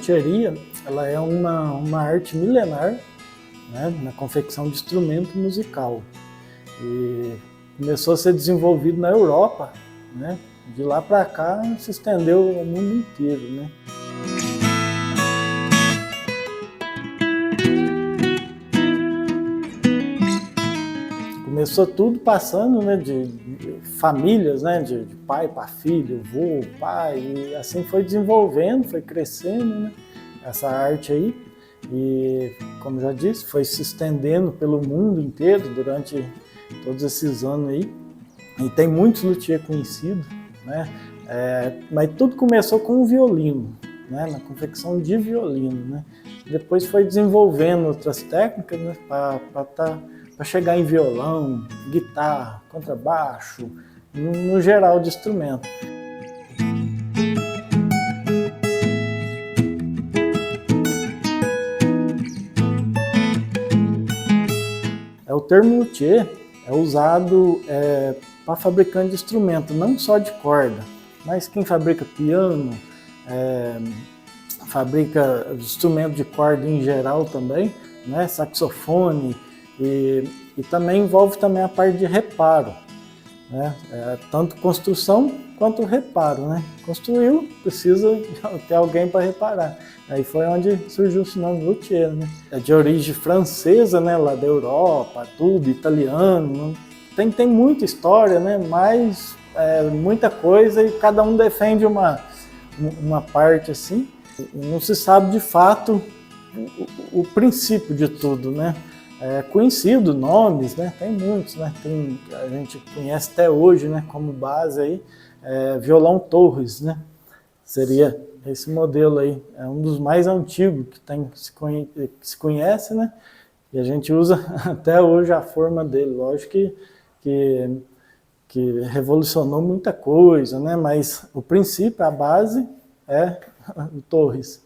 luthieria, ela é uma arte milenar, né, na confecção de instrumento musical. E começou a ser desenvolvido na Europa, né? De lá para cá se estendeu ao mundo inteiro, né? Começou tudo passando, né, de famílias, né, de pai para filho, avô, pai, e assim foi desenvolvendo, foi crescendo, né, essa arte aí. E, como já disse, foi se estendendo pelo mundo inteiro durante todos esses anos aí. E tem muitos luthiers conhecidos, né? Mas tudo começou com o violino, né? Na confecção de violino, né? Depois foi desenvolvendo outras técnicas, né? Para chegar em violão, guitarra, contrabaixo, no geral de instrumento. O termo luthier é usado para fabricante de instrumento, não só de corda, mas quem fabrica piano, fabrica instrumento de corda em geral também, né, saxofone, e também envolve também a parte de reparo, né, tanto construção quanto reparo, né? Construiu, precisa ter alguém para reparar. Aí foi onde surgiu o nome luthier, né? É de origem francesa, né? Lá da Europa, tudo, italiano. Tem muita história, né? Mas muita coisa e cada um defende uma parte assim. Não se sabe de fato o princípio de tudo, né? Conhecido nomes, né? Tem muitos, né? A gente conhece até hoje, né? Como base aí, violão Torres, né? Seria esse modelo aí, é um dos mais antigos que se conhece, né? E a gente usa até hoje a forma dele. Lógico que revolucionou muita coisa, né? Mas o princípio, a base é o Torres.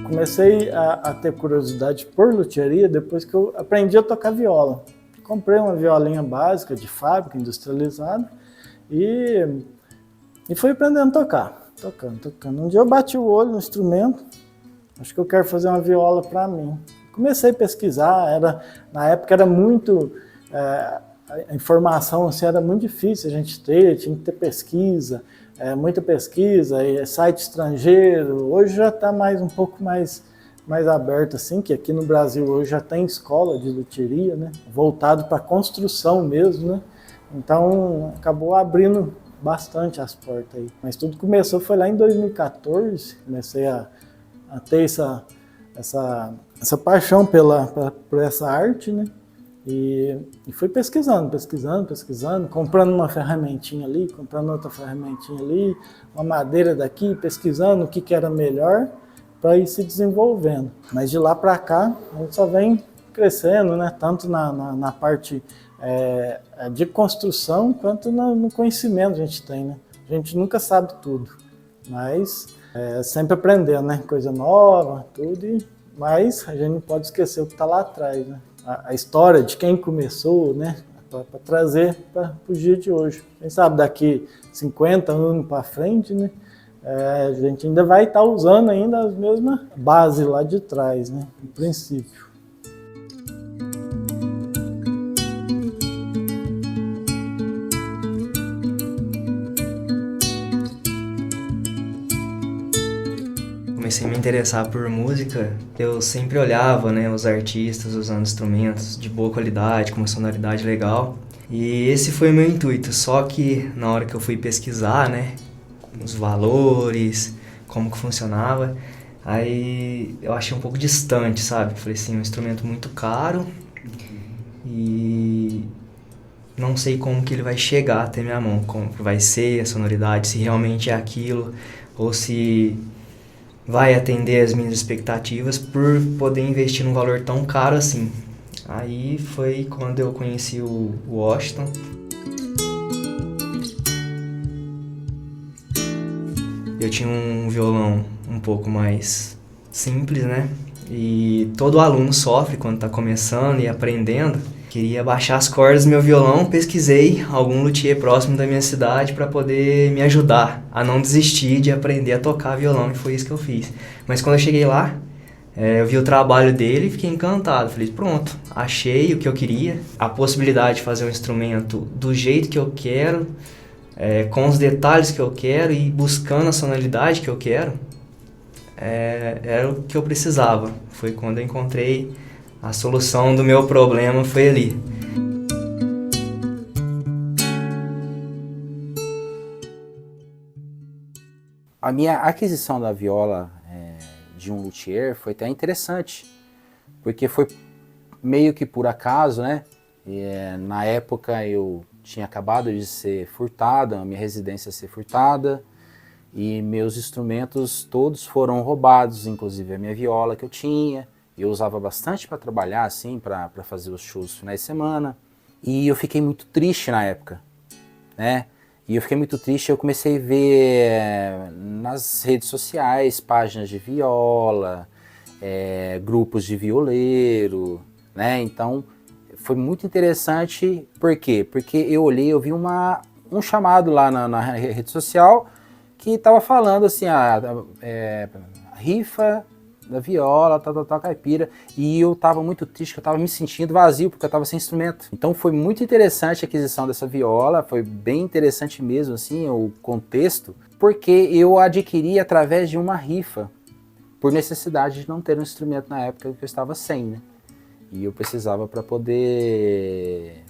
Comecei a ter curiosidade por luthieria depois que eu aprendi a tocar viola. Comprei uma violinha básica de fábrica, industrializada, e fui aprendendo a tocar, tocando. Um dia eu bati o olho no instrumento, acho que eu quero fazer uma viola para mim. Comecei a pesquisar, na época era muito... a informação assim, era muito difícil a gente ter, tinha que ter pesquisa, muita pesquisa, site estrangeiro. Hoje já está um pouco mais aberto, assim, que aqui no Brasil hoje já tem escola de luthieria, né, voltado para construção mesmo, né, então acabou abrindo bastante as portas aí. Mas tudo começou, foi lá em 2014, comecei a ter essa paixão por essa arte, né, e fui pesquisando, comprando uma ferramentinha ali, comprando outra ferramentinha ali, uma madeira daqui, pesquisando o que era melhor para ir se desenvolvendo. Mas de lá para cá, a gente só vem crescendo, né? Tanto na parte de construção, quanto no conhecimento que a gente tem, né? A gente nunca sabe tudo, mas sempre aprendendo, né? Coisa nova, tudo, mas a gente não pode esquecer o que está lá atrás, né? A história de quem começou, né, para trazer para o dia de hoje. Quem sabe daqui 50 anos para frente, né, a gente ainda vai estar usando ainda as mesmas bases lá de trás, né, no princípio. Comecei a me interessar por música, eu sempre olhava, né, os artistas usando instrumentos de boa qualidade, com uma sonoridade legal. E esse foi o meu intuito, só que na hora que eu fui pesquisar, né, os valores, como que funcionava, aí eu achei um pouco distante, sabe? Falei assim, um instrumento muito caro e não sei como que ele vai chegar até minha mão, como vai ser a sonoridade, se realmente é aquilo, ou se vai atender as minhas expectativas por poder investir num valor tão caro assim. Aí foi quando eu conheci o Washington. Eu tinha um violão um pouco mais simples, né? E todo aluno sofre quando está começando e aprendendo. Queria baixar as cordas do meu violão, pesquisei algum luthier próximo da minha cidade para poder me ajudar a não desistir de aprender a tocar violão, e foi isso que eu fiz. Mas quando eu cheguei lá, eu vi o trabalho dele e fiquei encantado. Falei, pronto, achei o que eu queria, a possibilidade de fazer um instrumento do jeito que eu quero, com os detalhes que eu quero e buscando a sonoridade que eu quero. Era o que eu precisava. Foi quando eu encontrei a solução do meu problema, foi ali. A minha aquisição da viola de um luthier foi até interessante, porque foi meio que por acaso, né? Na época eu tinha acabado de ser furtado, a minha residência ser furtada, e meus instrumentos todos foram roubados, inclusive a minha viola que eu tinha. Eu usava bastante para trabalhar, assim, para fazer os shows nos finais de semana. E eu fiquei muito triste na época, né? E eu fiquei muito triste, eu comecei a ver nas redes sociais páginas de viola, grupos de violeiro, né? Então foi muito interessante. Por quê? Porque eu olhei, eu vi um chamado lá na rede social que estava falando assim, rifa da viola, tal, caipira, e eu tava muito triste, eu tava me sentindo vazio, porque eu tava sem instrumento. Então foi muito interessante a aquisição dessa viola, foi bem interessante mesmo, assim, o contexto, porque eu adquiri através de uma rifa, por necessidade de não ter um instrumento na época que eu estava sem, né? E eu precisava para poder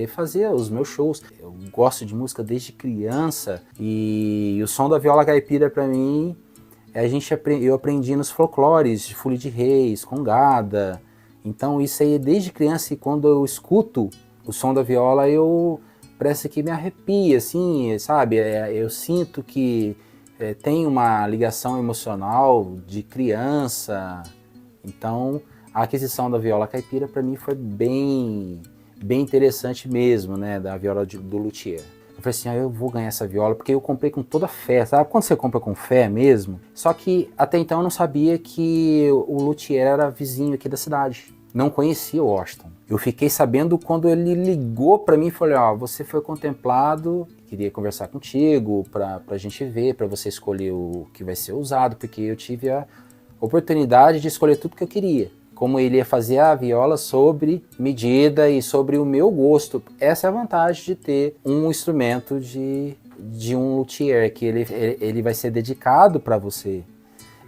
fazer os meus shows. Eu gosto de música desde criança, e o som da viola caipira para mim, eu aprendi nos folclores de Folia de Reis, Congada. Então isso aí desde criança, e quando eu escuto o som da viola, parece que me arrepia, assim, sabe? Eu sinto que tem uma ligação emocional de criança. Então a aquisição da viola caipira para mim foi bem interessante mesmo, né? Da viola do luthier. Eu falei assim, eu vou ganhar essa viola, porque eu comprei com toda fé, sabe? Quando você compra com fé mesmo? Só que até então eu não sabia que o luthier era vizinho aqui da cidade. Não conhecia o Washington. Eu fiquei sabendo quando ele ligou para mim e falou, você foi contemplado, queria conversar contigo pra gente ver, pra você escolher o que vai ser usado, porque eu tive a oportunidade de escolher tudo que eu queria. Como ele ia fazer a viola sobre medida e sobre o meu gosto. Essa é a vantagem de ter um instrumento de um luthier, que ele vai ser dedicado para você.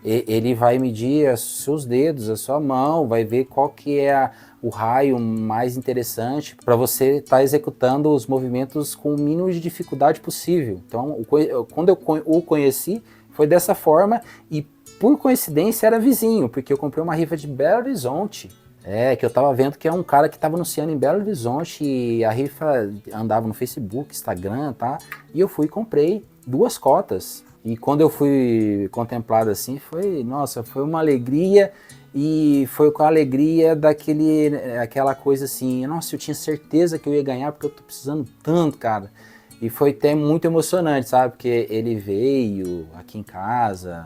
Ele vai medir os seus dedos, a sua mão, vai ver qual que é o raio mais interessante para você estar executando os movimentos com o mínimo de dificuldade possível. Então, quando eu o conheci, foi dessa forma, e por coincidência era vizinho, porque eu comprei uma rifa de Belo Horizonte. Que eu tava vendo que é um cara que tava anunciando em Belo Horizonte, e a rifa andava no Facebook, Instagram, tá? E eu fui e comprei 2 cotas. E quando eu fui contemplado assim, foi uma alegria, e foi com a alegria aquela coisa assim, nossa, eu tinha certeza que eu ia ganhar, porque eu tô precisando tanto, cara. E foi até muito emocionante, sabe? Porque ele veio aqui em casa,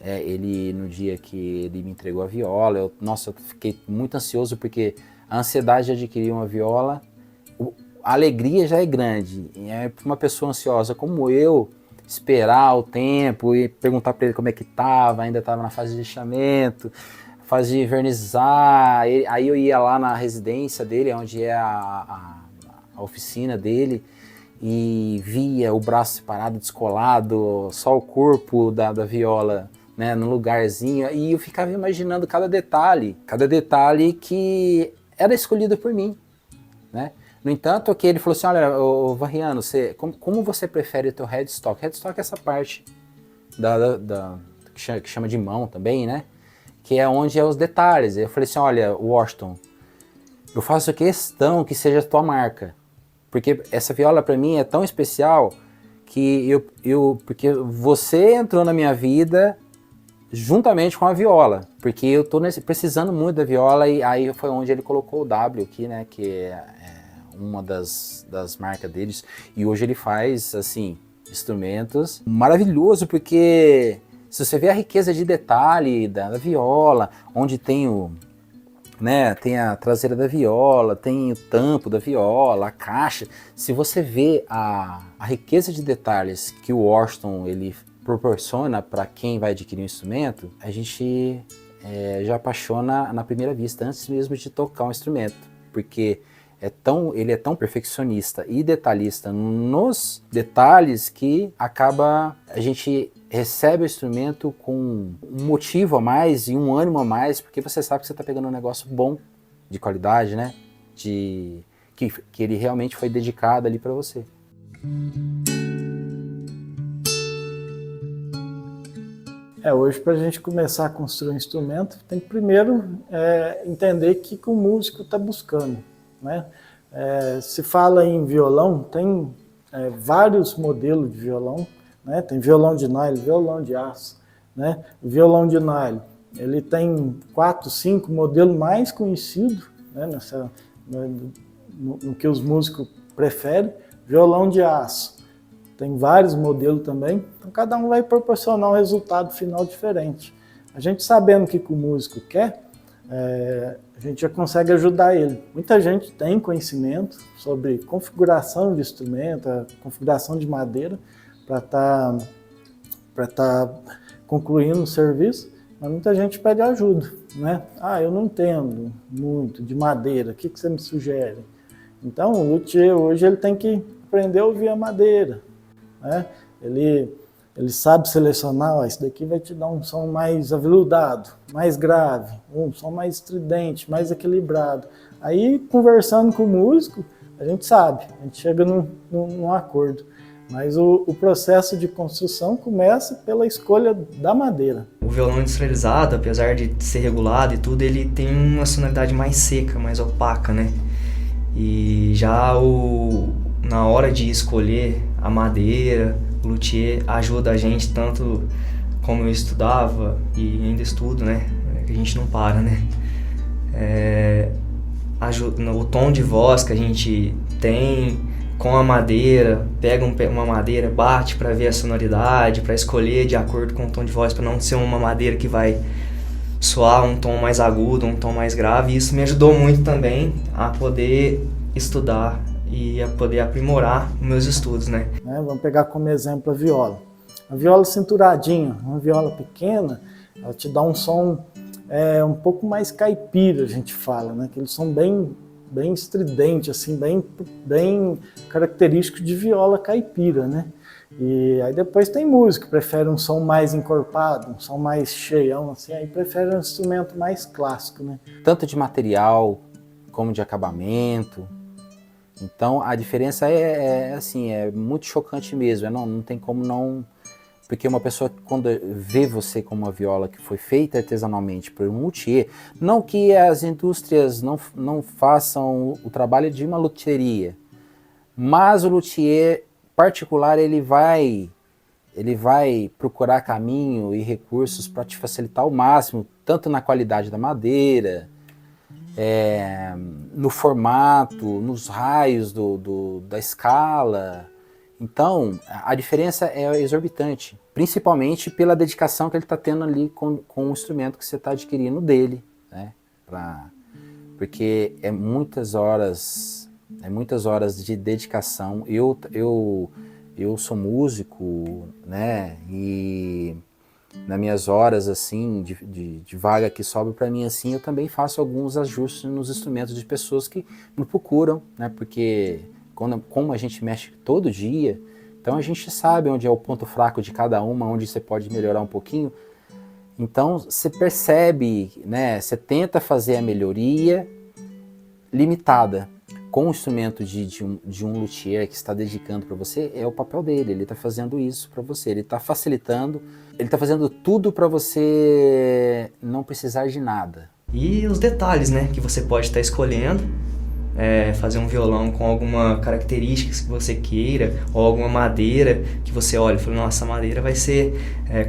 ele, no dia que ele me entregou a viola, eu fiquei muito ansioso, porque a ansiedade de adquirir uma viola, a alegria já é grande. E para uma pessoa ansiosa como eu, esperar o tempo e perguntar para ele como é que estava, ainda estava na fase de lixamento, fase de vernizar. Aí eu ia lá na residência dele, onde é a oficina dele, e via o braço separado, descolado, só o corpo da viola, né, no lugarzinho, e eu ficava imaginando cada detalhe que era escolhido por mim, né? No entanto, aqui ele falou assim, olha, Varriano, como você prefere o teu headstock? Headstock é essa parte que chama de mão também, né? Que é onde é os detalhes. Eu falei assim, olha, Washington, eu faço questão que seja a tua marca, porque essa viola para mim é tão especial que porque você entrou na minha vida juntamente com a viola, porque eu tô precisando muito da viola, e aí foi onde ele colocou o W aqui, né, que é uma das marcas deles, e hoje ele faz, assim, instrumentos maravilhoso, porque Se você vê a riqueza de detalhe da viola, onde tem tem a traseira da viola, tem o tampo da viola, a caixa. Se você vê a riqueza de detalhes que o Washington ele proporciona para quem vai adquirir um instrumento, a gente já apaixona na primeira vista, antes mesmo de tocar um instrumento, porque ele é tão perfeccionista e detalhista nos detalhes que a gente recebe o instrumento com um motivo a mais e um ânimo a mais, porque você sabe que você está pegando um negócio bom, de qualidade, né? Que ele realmente foi dedicado ali para você. Hoje, para a gente começar a construir um instrumento, tem que primeiro entender o que o músico está buscando, né? Se fala em violão, tem vários modelos de violão, né? Tem violão de nylon, violão de aço, né? O violão de nylon, ele tem 4, 5 modelos mais conhecidos, né? No que os músicos preferem. Violão de aço, tem vários modelos também, então cada um vai proporcionar um resultado final diferente. A gente sabendo o que o músico quer, a gente já consegue ajudar ele. Muita gente tem conhecimento sobre configuração de instrumento, a configuração de madeira, para tá concluindo o serviço, mas muita gente pede ajuda, né? Eu não entendo muito de madeira, o que você me sugere? Então, o luthier hoje ele tem que aprender a ouvir a madeira, né? Ele sabe selecionar, isso daqui vai te dar um som mais aveludado, mais grave, um som mais estridente, mais equilibrado. Aí, conversando com o músico, a gente sabe, a gente chega num acordo. Mas o processo de construção começa pela escolha da madeira. O violão industrializado, apesar de ser regulado e tudo, ele tem uma sonoridade mais seca, mais opaca, né? E já na hora de escolher a madeira, o luthier ajuda a gente tanto como eu estudava e ainda estudo, né? A gente não para, né? O tom de voz que a gente tem com a madeira, pega uma madeira, bate para ver a sonoridade, para escolher de acordo com o tom de voz, para não ser uma madeira que vai soar um tom mais agudo, um tom mais grave. E isso me ajudou muito também a poder estudar e a poder aprimorar os meus estudos, né? Vamos pegar como exemplo a viola. A viola cinturadinha, uma viola pequena, ela te dá um som um pouco mais caipira, a gente fala, né? Aquele som bem estridente, assim, bem característico de viola caipira, né? E aí depois tem músico que prefere um som mais encorpado, um som mais cheião, assim, aí prefere um instrumento mais clássico, né? Tanto de material como de acabamento. Então a diferença é muito chocante mesmo, não tem como não... Porque uma pessoa, quando vê você com uma viola que foi feita artesanalmente por um luthier, não que as indústrias não façam o trabalho de uma luthieria, mas o luthier particular ele vai procurar caminho e recursos para te facilitar ao máximo, tanto na qualidade da madeira, no formato, nos raios da escala. Então, a diferença é exorbitante, principalmente pela dedicação que ele está tendo ali com o instrumento que você está adquirindo dele, né? Porque é muitas horas de dedicação. Eu sou músico, né? E nas minhas horas assim de vaga que sobra para mim, assim, eu também faço alguns ajustes nos instrumentos de pessoas que me procuram, né? Porque como a gente mexe todo dia, então a gente sabe onde é o ponto fraco de cada uma, onde você pode melhorar um pouquinho. Então você percebe, né? Você tenta fazer a melhoria limitada. Com o instrumento de um luthier que está dedicando para você, é o papel dele, ele está fazendo isso para você, ele está facilitando, ele está fazendo tudo para você não precisar de nada. E os detalhes, né, que você pode estar escolhendo, fazer um violão com alguma característica que você queira, ou alguma madeira que você olha e fala, nossa, essa madeira vai ser,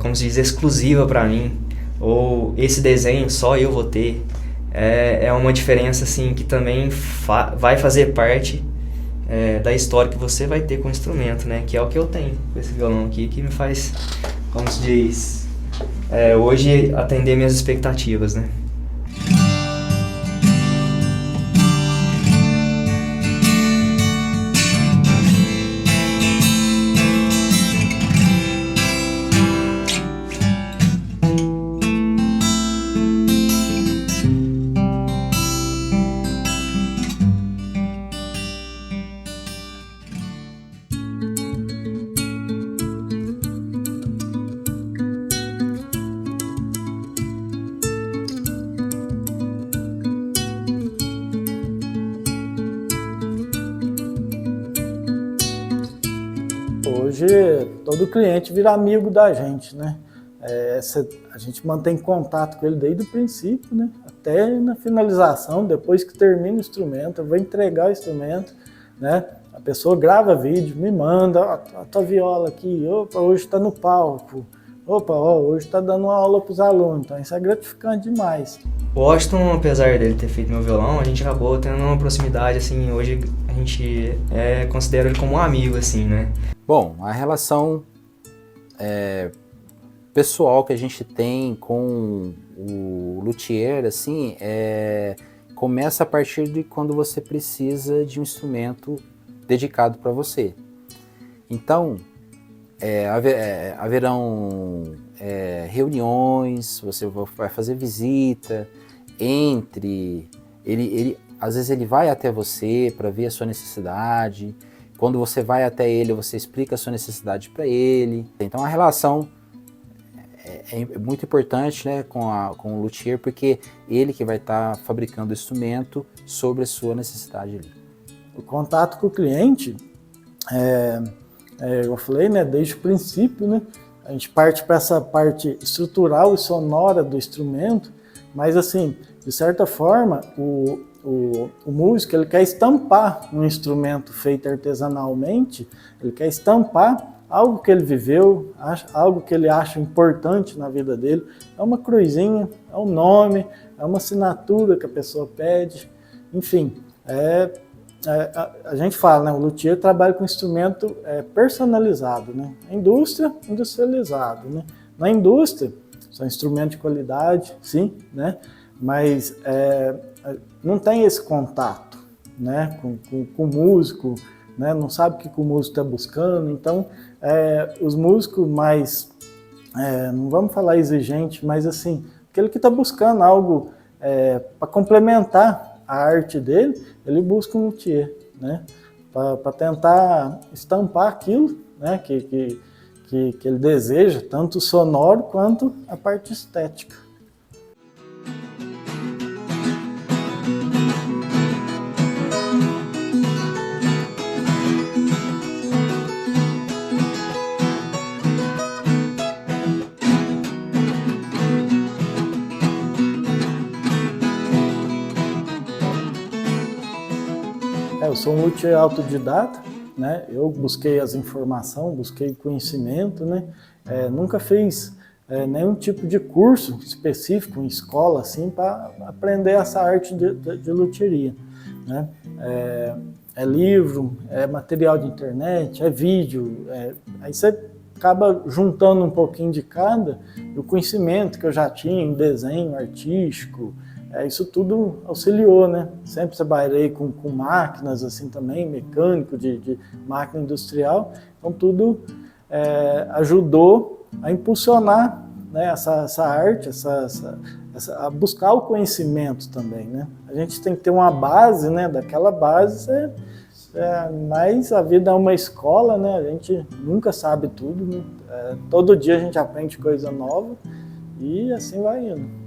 como se diz, exclusiva para mim, ou esse desenho só eu vou ter. É uma diferença assim, que também vai fazer parte da história que você vai ter com o instrumento, né? Que é o que eu tenho com esse violão aqui, que me faz, como se diz, hoje atender minhas expectativas, né? Hoje, todo cliente vira amigo da gente, né? A gente mantém contato com ele desde o princípio, né? Até na finalização, depois que termina o instrumento, eu vou entregar o instrumento, né? A pessoa grava vídeo, me manda, a tua viola aqui, opa, hoje está no palco, opa, ó, hoje está dando uma aula para os alunos, então isso é gratificante demais. O Washington, apesar dele ter feito meu violão, a gente acabou tendo uma proximidade, assim, hoje a gente considera ele como um amigo, assim, né? Bom, a relação pessoal que a gente tem com o luthier, assim, começa a partir de quando você precisa de um instrumento dedicado para você. Então, haverão reuniões, você vai fazer visita, às vezes ele vai até você para ver a sua necessidade. Quando você vai até ele, você explica a sua necessidade para ele. Então a relação é muito importante, né, com o luthier, porque ele que vai estar fabricando o instrumento sobre a sua necessidade ali. O contato com o cliente, eu falei, né, desde o princípio, né, a gente parte para essa parte estrutural e sonora do instrumento, mas assim, de certa forma, o músico, ele quer estampar um instrumento feito artesanalmente, ele quer estampar algo que ele viveu, algo que ele acha importante na vida dele. É uma cruzinha, é um nome, é uma assinatura que a pessoa pede, enfim. A gente fala, né, o luthier trabalha com instrumento personalizado, né? A indústria, industrializado, né? Na indústria, são instrumentos de qualidade, sim, né? Mas não tem esse contato, né, com o músico, né, não sabe o que o músico está buscando. Então, os músicos mais, não vamos falar exigente, mas assim, aquele que está buscando algo para complementar a arte dele, ele busca um luthier, né, para tentar estampar aquilo, né, que ele deseja, tanto sonoro quanto a parte estética. Eu sou um luthier autodidata, né? Eu busquei as informações, busquei conhecimento, né? Nunca fiz nenhum tipo de curso específico em escola assim para aprender essa arte de luthieria, né? É livro, é material de internet, é vídeo, aí você acaba juntando um pouquinho de cada, o conhecimento que eu já tinha em desenho artístico. Isso tudo auxiliou, né? Sempre trabalhei com máquinas assim também, mecânico de máquina industrial, então tudo ajudou a impulsionar, né, essa arte, a buscar o conhecimento também, né? A gente tem que ter uma base, né? Daquela base, mas a vida é uma escola, né? A gente nunca sabe tudo, né? Todo dia a gente aprende coisa nova e assim vai indo.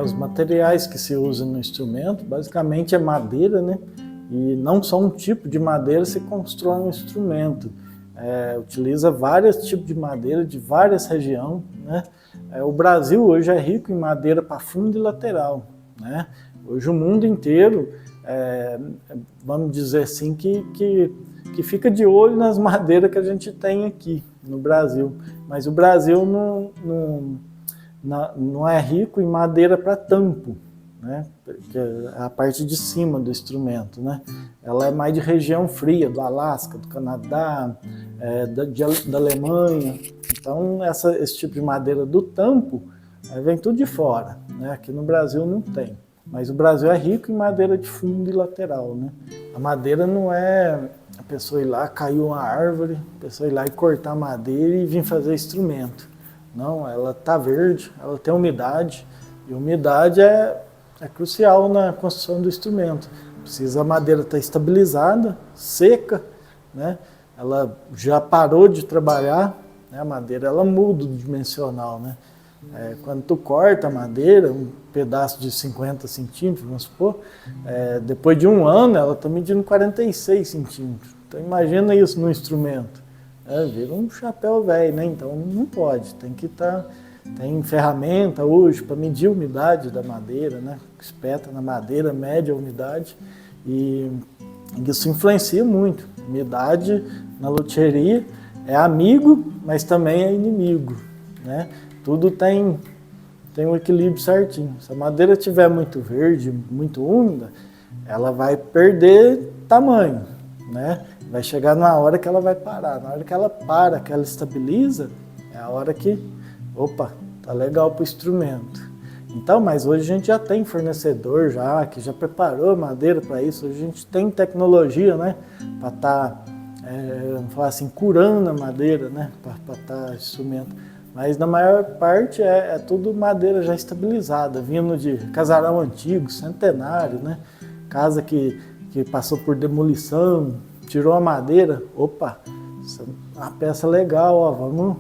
Os materiais que se usam no instrumento, basicamente é madeira, né? E não só um tipo de madeira se constrói um instrumento. Utiliza vários tipos de madeira de várias regiões, né? O Brasil hoje é rico em madeira para fundo e lateral, né? Hoje o mundo inteiro, vamos dizer assim, que fica de olho nas madeiras que a gente tem aqui no Brasil. Mas o Brasil não é rico em madeira para tampo, né? Que é a parte de cima do instrumento, né? Ela é mais de região fria, do Alasca, do Canadá, da Alemanha. Então, esse tipo de madeira do tampo vem tudo de fora, né? Aqui no Brasil não tem. Mas o Brasil é rico em madeira de fundo e lateral, né? A madeira não é a pessoa ir lá, caiu uma árvore, a pessoa ir lá e cortar a madeira e vir fazer instrumento. Não, ela tá verde, ela tem umidade, e umidade é crucial na construção do instrumento. Precisa a madeira estar estabilizada, seca, né? Ela já parou de trabalhar, né? A madeira ela muda o dimensional, né? Quando tu corta a madeira, um pedaço de 50 centímetros, vamos supor, depois de um ano ela está medindo 46 centímetros. Então imagina isso no instrumento. Vira um chapéu velho, né? Então não pode, tem que estar... Tem ferramenta hoje para medir a umidade da madeira, né? Espeta na madeira, mede a umidade e isso influencia muito. Umidade na luthieria é amigo, mas também é inimigo, né? Tudo tem um equilíbrio certinho. Se a madeira estiver muito verde, muito úmida, ela vai perder tamanho, né? Vai chegar na hora que ela vai parar. Na hora que ela para, que ela estabiliza, é a hora que, opa, tá legal para o instrumento. Então, mas hoje a gente já tem fornecedor que já preparou a madeira para isso. Hoje a gente tem tecnologia, né? Para estar, vamos falar assim, curando a madeira, né? Para estar instrumento. Mas na maior parte é tudo madeira já estabilizada, vindo de casarão antigo, centenário, né? Casa que passou por demolição, tirou a madeira, opa, essa é uma peça legal, ó, vamos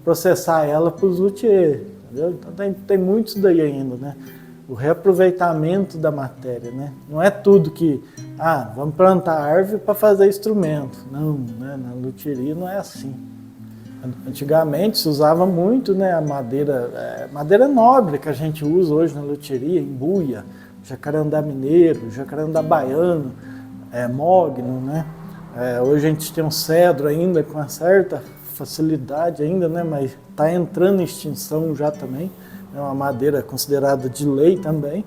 processar ela para os luthiers, entendeu? Então tem muito isso daí ainda, né? O reaproveitamento da matéria, né? Não é tudo que, vamos plantar árvore para fazer instrumento. Não, né? Na luthieria não é assim. Antigamente se usava muito, né, a madeira nobre que a gente usa hoje na luthieria, embuia, jacarandá mineiro, jacarandá baiano, mogno, né? Hoje a gente tem um cedro ainda com uma certa facilidade ainda, né, mas está entrando em extinção já também, é uma madeira considerada de lei também,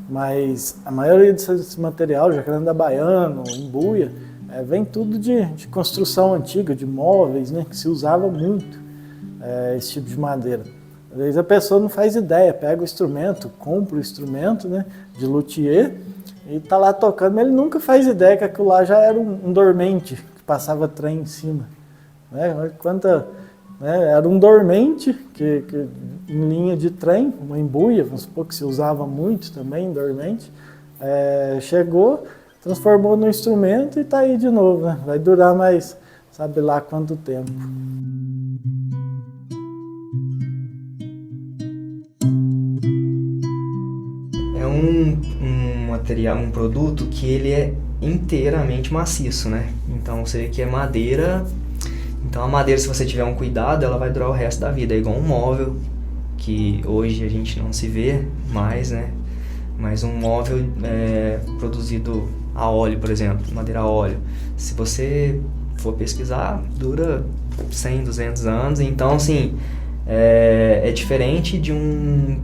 mas a maioria desse material, jacarandá baiano, embuia, vem tudo de construção antiga, de móveis, né, que se usava muito esse tipo de madeira. Às vezes a pessoa não faz ideia, pega o instrumento, compra o instrumento, né, de luthier e está lá tocando, mas ele nunca faz ideia que aquilo lá já era um dormente, que passava trem em cima. Era um dormente que em linha de trem, uma embuia, vamos supor que se usava muito também, dormente, chegou, transformou no instrumento e está aí de novo, né? Vai durar mais, sabe lá quanto tempo. É um material, um produto que ele é inteiramente maciço, né? Então você vê que é madeira. Então a madeira, se você tiver um cuidado, ela vai durar o resto da vida. É igual um móvel, que hoje a gente não se vê mais, né? Mas um móvel produzido a óleo, por exemplo, madeira a óleo. Se você for pesquisar, dura 100, 200 anos. Então, assim, é diferente de um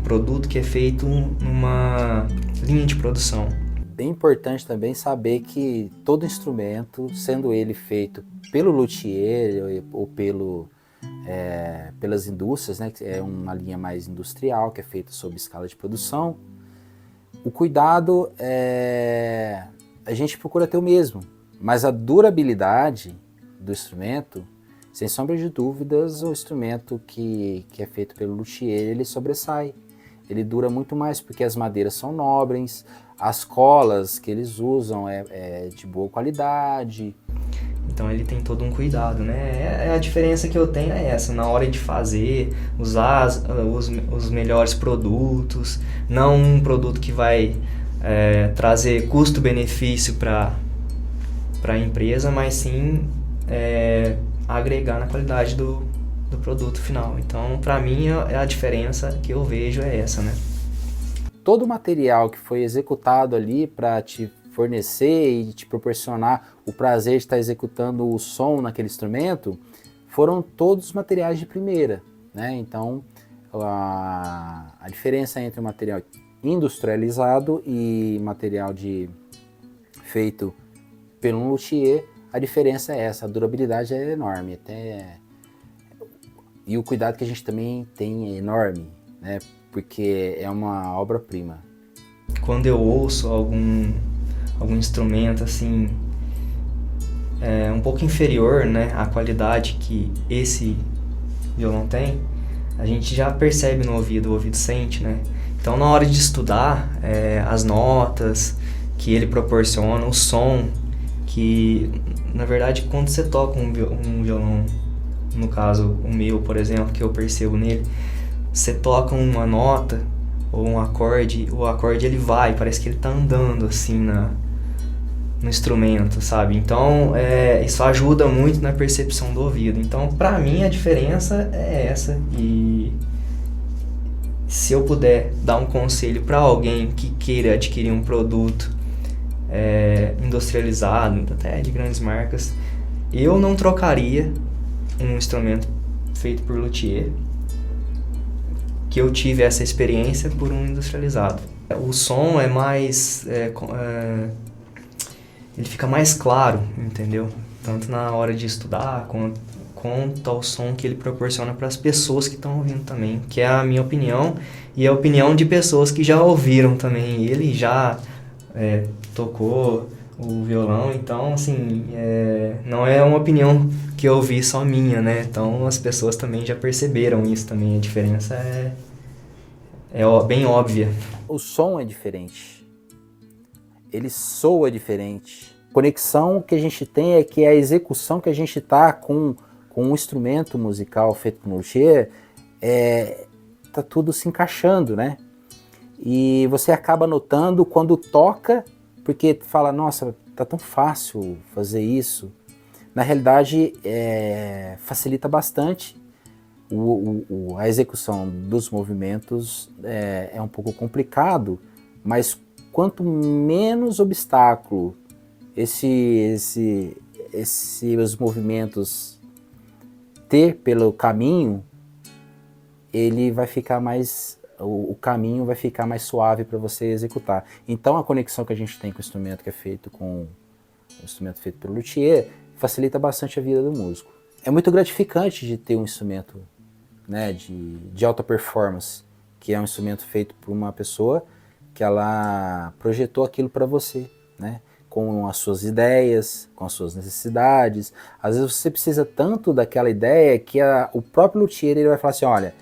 produto que é feito numa linha de produção. Bem importante também saber que todo instrumento, sendo ele feito pelo luthier ou pelas indústrias, né, que é uma linha mais industrial, que é feita sob escala de produção, o cuidado a gente procura ter o mesmo, mas a durabilidade do instrumento, sem sombra de dúvidas, o instrumento que é feito pelo luthier, ele sobressai. Ele dura muito mais porque as madeiras são nobres, as colas que eles usam é de boa qualidade. Então ele tem todo um cuidado, né? A diferença que eu tenho é essa, na hora de fazer, usar os melhores produtos, não um produto que vai trazer custo-benefício para a empresa, mas sim agregar na qualidade do produto final. Então, para mim, a diferença que eu vejo é essa, né? Todo o material que foi executado ali para te fornecer e te proporcionar o prazer de estar executando o som naquele instrumento, foram todos materiais de primeira, né? Então, a diferença entre o material industrializado e material feito pelo luthier, a diferença é essa, a durabilidade é enorme, e o cuidado que a gente também tem é enorme, né? Porque é uma obra-prima. Quando eu ouço algum instrumento assim, um pouco inferior, né, à qualidade que esse violão tem, a gente já percebe no ouvido, o ouvido sente, né? Então, na hora de estudar, as notas que ele proporciona, o som, que, na verdade, quando você toca um violão, no caso, o meu, por exemplo, que eu percebo nele, você toca uma nota ou um acorde, o acorde ele vai, parece que ele tá andando, assim, no instrumento, sabe? Então, isso ajuda muito na percepção do ouvido. Então, pra mim, a diferença é essa. E se eu puder dar um conselho para alguém que queira adquirir um produto industrializado, até de grandes marcas, eu não trocaria um instrumento feito por luthier, que eu tive essa experiência, por um industrializado. O som é mais... ele fica mais claro, entendeu? Tanto na hora de estudar, quanto ao som que ele proporciona para as pessoas que estão ouvindo também, que é a minha opinião e a opinião de pessoas que já ouviram também. Ele já tocou o violão, então, assim, não é uma opinião que eu ouvi só minha, né? Então, as pessoas também já perceberam isso também, a diferença é bem óbvia. O som é diferente. Ele soa diferente. A conexão que a gente tem é que a execução que a gente tá com um instrumento musical feito por luthier, tá tudo se encaixando, né? E você acaba notando quando toca, porque fala, nossa, tá tão fácil fazer isso. Na realidade, facilita bastante. A execução dos movimentos é um pouco complicado, mas quanto menos obstáculo esses movimentos ter pelo caminho, ele vai ficar mais, o caminho vai ficar mais suave para você executar. Então a conexão que a gente tem com o instrumento que é feito pelo luthier facilita bastante a vida do músico. É muito gratificante de ter um instrumento, né, de alta performance, que é um instrumento feito por uma pessoa que ela projetou aquilo para você, né? Com as suas ideias, com as suas necessidades. Às vezes você precisa tanto daquela ideia que o próprio luthier ele vai falar assim, olha,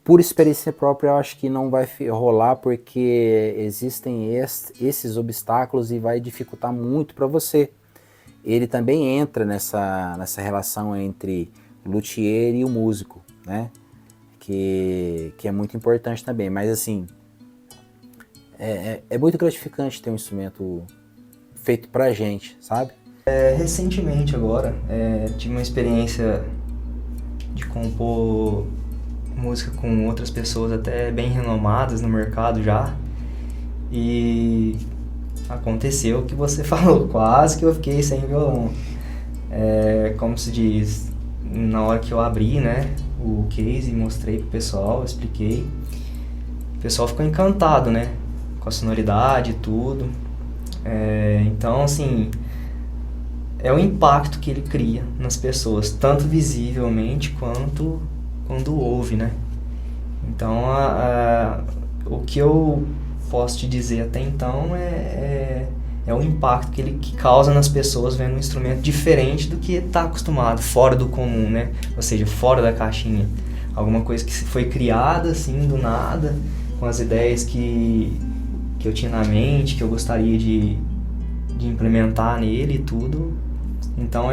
por experiência própria eu acho que não vai rolar porque existem esses obstáculos e vai dificultar muito para você. Ele também entra nessa relação entre o luthier e o músico, né? Que é muito importante também, mas assim, é muito gratificante ter um instrumento feito pra gente, sabe? Recentemente agora, tive uma experiência de compor música com outras pessoas até bem renomadas no mercado já, e aconteceu o que você falou, quase que eu fiquei sem violão. Como se diz, na hora que eu abri, né, o case e mostrei pro pessoal, expliquei, o pessoal ficou encantado, né, com a sonoridade e tudo. Então, assim, é o impacto que ele cria nas pessoas, tanto visivelmente quanto quando ouve, né? Então, o que eu posso te dizer até então é o impacto que causa nas pessoas vendo um instrumento diferente do que está acostumado, fora do comum, né? Ou seja, fora da caixinha. Alguma coisa que foi criada assim, do nada, com as ideias que eu tinha na mente, que eu gostaria de implementar nele e tudo. Então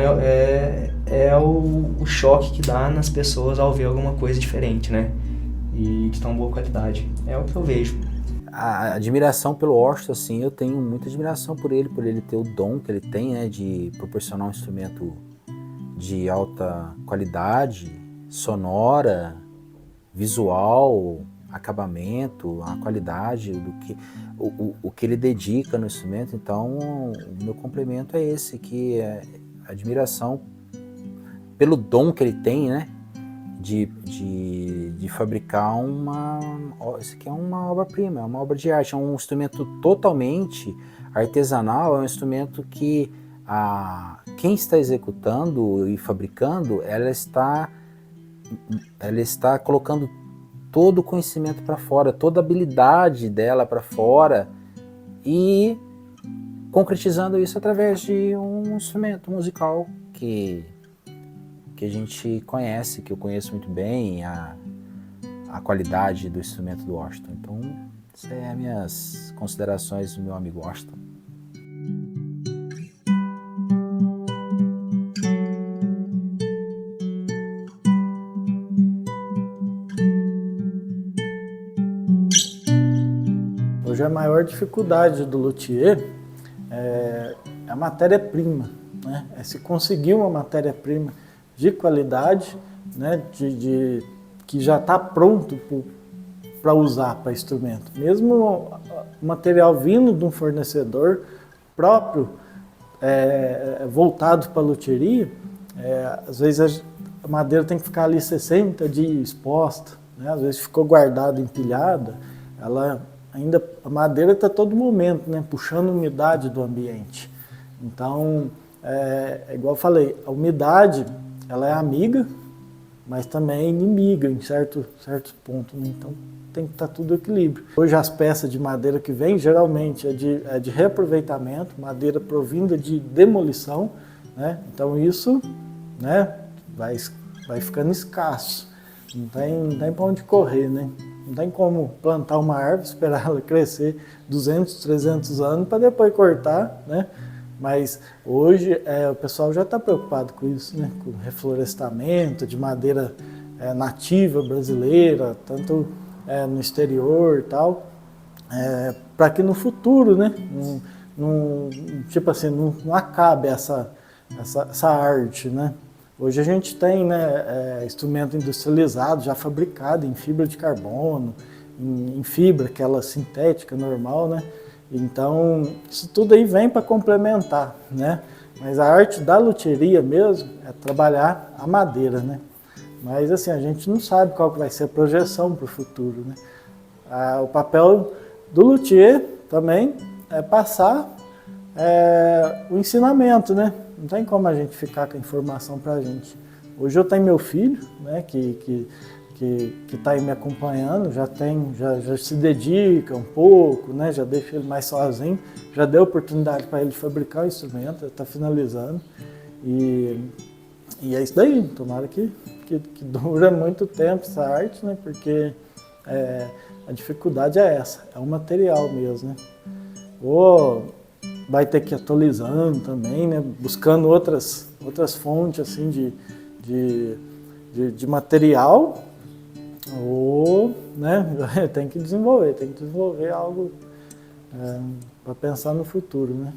o choque que dá nas pessoas ao ver alguma coisa diferente, né? E de tão boa qualidade. É o que eu vejo. A admiração pelo Washington, assim, eu tenho muita admiração por ele ter o dom que ele tem, né, de proporcionar um instrumento de alta qualidade, sonora, visual, acabamento, a qualidade o que ele dedica no instrumento. Então o meu complemento é esse, que é admiração pelo dom que ele tem, né, de de fabricar isso aqui é uma obra-prima, é uma obra de arte, é um instrumento totalmente artesanal, é um instrumento que quem está executando e fabricando, ela está colocando todo o conhecimento para fora, toda a habilidade dela para fora e concretizando isso através de um instrumento musical que a gente conhece, que eu conheço muito bem, a qualidade do instrumento do Washington. Então, essas são as minhas considerações do meu amigo Washington. Hoje a maior dificuldade do luthier é a matéria-prima, né? É se conseguir uma matéria-prima de qualidade, né? Que já está pronto para usar para instrumento. Mesmo o material vindo de um fornecedor próprio, voltado para a luthieria, às vezes a madeira tem que ficar ali 60 dias exposta, né? Às vezes ficou guardada, empilhada, a madeira está a todo momento, né, puxando umidade do ambiente. Então, igual eu falei, a umidade ela é amiga, mas também é inimiga em certo ponto, né? Então tem que estar tudo equilíbrio. Hoje as peças de madeira que vêm geralmente é de reaproveitamento, madeira provinda de demolição, né? Então isso, né, vai ficando escasso, não tem para onde correr, né? Não tem como plantar uma árvore, esperar ela crescer 200, 300 anos para depois cortar, né? Mas hoje o pessoal já está preocupado com isso, né? Com reflorestamento de madeira nativa brasileira, tanto no exterior e tal, para que no futuro, né? Tipo assim, não acabe essa arte, né? Hoje a gente tem, né, instrumento industrializado, já fabricado em fibra de carbono, em fibra, aquela sintética normal, né? Então, isso tudo aí vem para complementar, né? Mas a arte da luthieria mesmo é trabalhar a madeira, né? Mas assim, a gente não sabe qual que vai ser a projeção para o futuro, né? O papel do luthier também é passar o ensinamento, né? Não tem como a gente ficar com a informação para a gente. Hoje eu tenho meu filho, né, que está aí me acompanhando, já se dedica um pouco, né, já deixa ele mais sozinho, já deu oportunidade para ele fabricar o instrumento, está finalizando. E é isso daí, tomara que dura muito tempo essa arte, né, porque a dificuldade é essa, é o material mesmo, né. Vai ter que ir atualizando também, né? Buscando outras fontes assim, de material, ou, né? Tem que desenvolver algo para pensar no futuro, né?